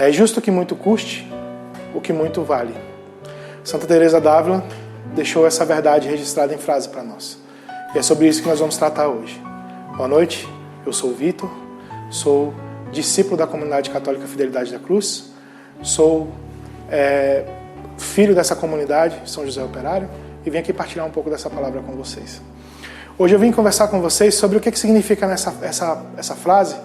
É justo que muito custe o que muito vale. Santa Teresa d'Ávila deixou essa verdade registrada em frase para nós. E é sobre isso que nós vamos tratar hoje. Boa noite, eu sou o Vitor, sou discípulo da Comunidade Católica Fidelidade da Cruz, sou filho dessa comunidade, São José Operário, e vim aqui partilhar um pouco dessa palavra com vocês. Hoje eu vim conversar com vocês sobre o que significa essa frase,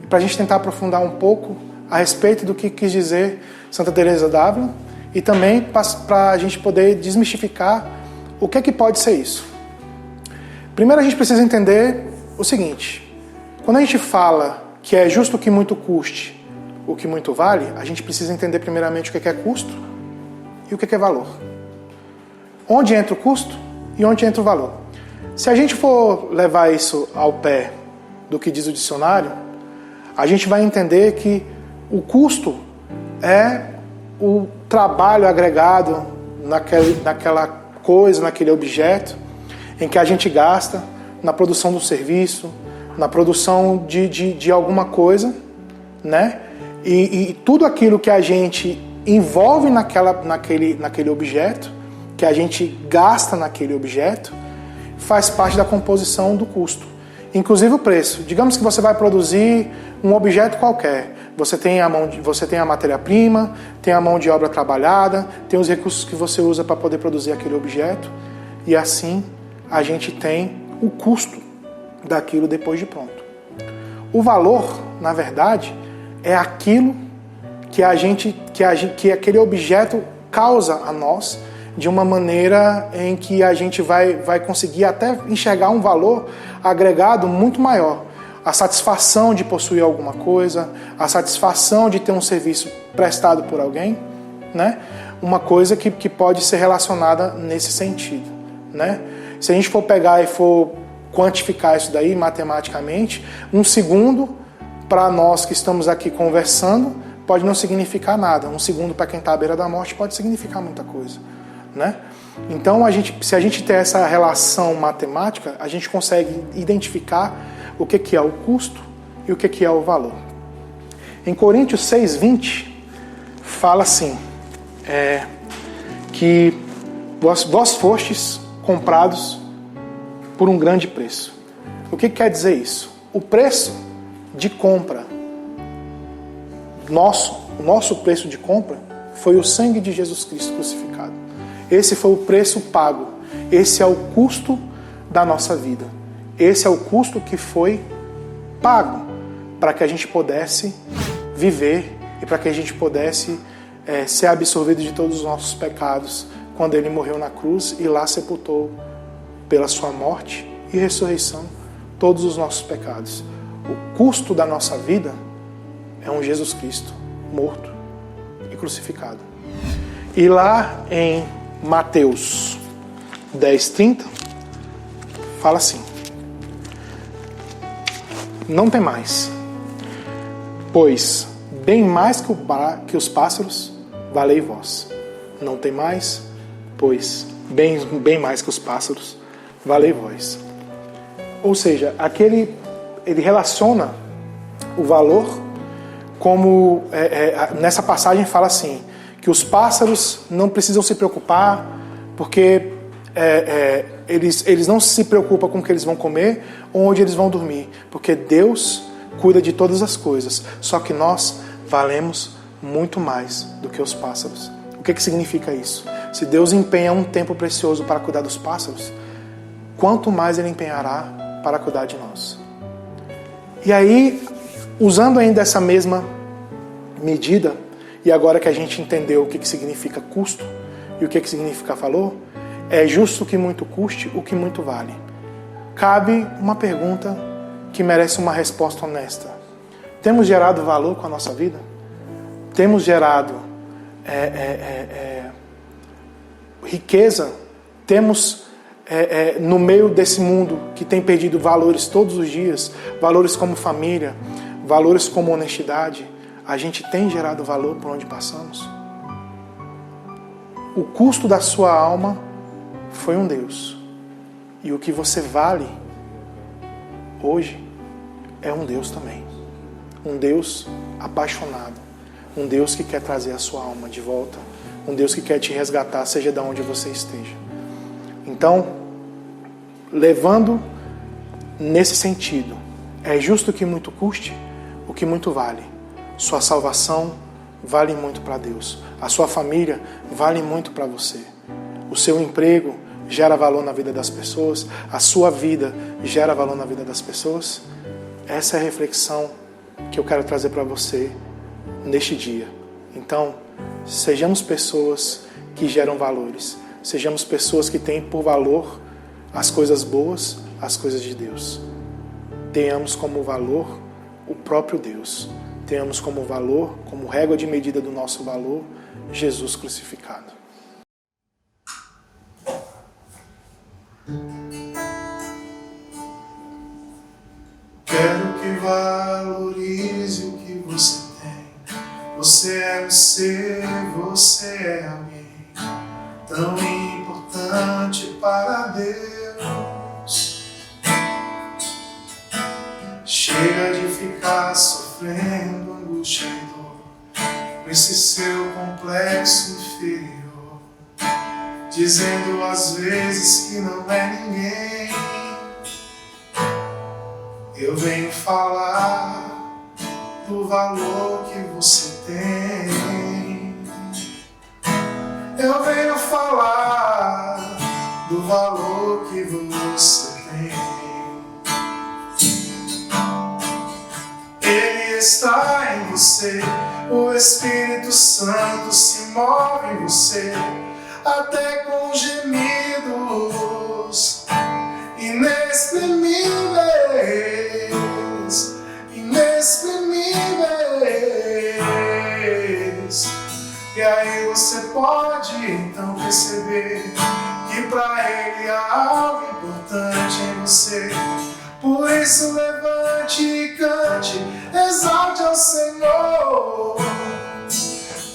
para a gente tentar aprofundar um pouco a respeito do que quis dizer Santa Teresa d'Ávila e também para a gente poder desmistificar o que pode ser isso. Primeiro a gente precisa entender o seguinte: quando a gente fala que é justo que muito custe o que muito vale, a gente precisa entender primeiramente o que é custo e o que é valor. Onde entra o custo e onde entra o valor. Se a gente for levar isso ao pé do que diz o dicionário, a gente vai entender que o custo é o trabalho agregado naquela coisa, naquele objeto, em que a gente gasta na produção do serviço, na produção de alguma coisa, né? E tudo aquilo que a gente envolve naquele objeto, que a gente gasta naquele objeto, faz parte da composição do custo. Inclusive o preço. Digamos que você vai produzir um objeto qualquer. Você tem a matéria-prima, tem a mão de obra trabalhada, tem os recursos que você usa para poder produzir aquele objeto. E assim a gente tem o custo daquilo depois de pronto. O valor, na verdade, é aquilo que aquele objeto causa a nós, de uma maneira em que a gente vai conseguir até enxergar um valor agregado muito maior. A satisfação de possuir alguma coisa, a satisfação de ter um serviço prestado por alguém, né? Uma coisa que pode ser relacionada nesse sentido, né? Se a gente for pegar e for quantificar isso daí matematicamente, um segundo para nós que estamos aqui conversando pode não significar nada. Um segundo para quem está à beira da morte pode significar muita coisa, né? Então, se a gente ter essa relação matemática, a gente consegue identificar o que é o custo e o que é o valor. Em Coríntios 6:20, fala assim, que vós fostes comprados por um grande preço. O que quer dizer isso? O preço de compra, o nosso preço de compra, foi o sangue de Jesus Cristo crucificado. Esse foi o preço pago. Esse é o custo da nossa vida. Esse é o custo que foi pago para que a gente pudesse viver e para que a gente pudesse ser absorvido de todos os nossos pecados quando Ele morreu na cruz e lá sepultou pela sua morte e ressurreição todos os nossos pecados. O custo da nossa vida é um Jesus Cristo morto e crucificado. E lá em Mateus 10:30 fala assim: não temais, pois bem mais que os pássaros valei vós. Não temais, pois bem mais que os pássaros valei vós. Ou seja, ele relaciona o valor como nessa passagem fala assim, que os pássaros não precisam se preocupar, porque eles não se preocupam com o que eles vão comer ou onde eles vão dormir, porque Deus cuida de todas as coisas, só que nós valemos muito mais do que os pássaros. O que significa isso? Se Deus empenha um tempo precioso para cuidar dos pássaros, quanto mais Ele empenhará para cuidar de nós. E aí, usando ainda essa mesma medida, e agora que a gente entendeu o que significa custo e o que significa valor, é justo que muito custe o que muito vale. Cabe uma pergunta que merece uma resposta honesta. Temos gerado valor com a nossa vida? Temos gerado riqueza? Temos, no meio desse mundo que tem perdido valores todos os dias, valores como família, valores como honestidade, a gente tem gerado valor por onde passamos? O custo da sua alma foi um Deus. E o que você vale hoje é um Deus também. Um Deus apaixonado. um Deus que quer trazer a sua alma de volta, um Deus que quer te resgatar, seja de onde você esteja. Então, levando nesse sentido, é justo que muito custe o que muito vale. Sua salvação vale muito para Deus. A sua família vale muito para você. O seu emprego gera valor na vida das pessoas. A sua vida gera valor na vida das pessoas. Essa é a reflexão que eu quero trazer para você neste dia. Então, sejamos pessoas que geram valores. Sejamos pessoas que têm por valor as coisas boas, as coisas de Deus. Tenhamos como valor o próprio Deus. Tenhamos como valor, como régua de medida do nosso valor, Jesus crucificado. Quero que valorize o que você tem. Você é você, você é alguém tão importante para Deus. Chega de ficar sofrendo angústia e dor com esse seu complexo inferior, dizendo às vezes que não é ninguém. Eu venho falar do valor que você tem. Eu venho falar do valor que você tem. Ele está em você, o Espírito Santo se move em você, até com gemidos inexprimíveis. E aí você pode então perceber que para Ele há algo importante em você. Por isso levante e cante, exalte ao Senhor.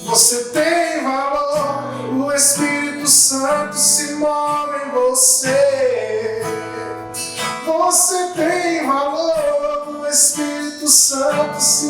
Você tem valor, o Espírito Santo se move em você. Você tem valor, o Espírito Santo se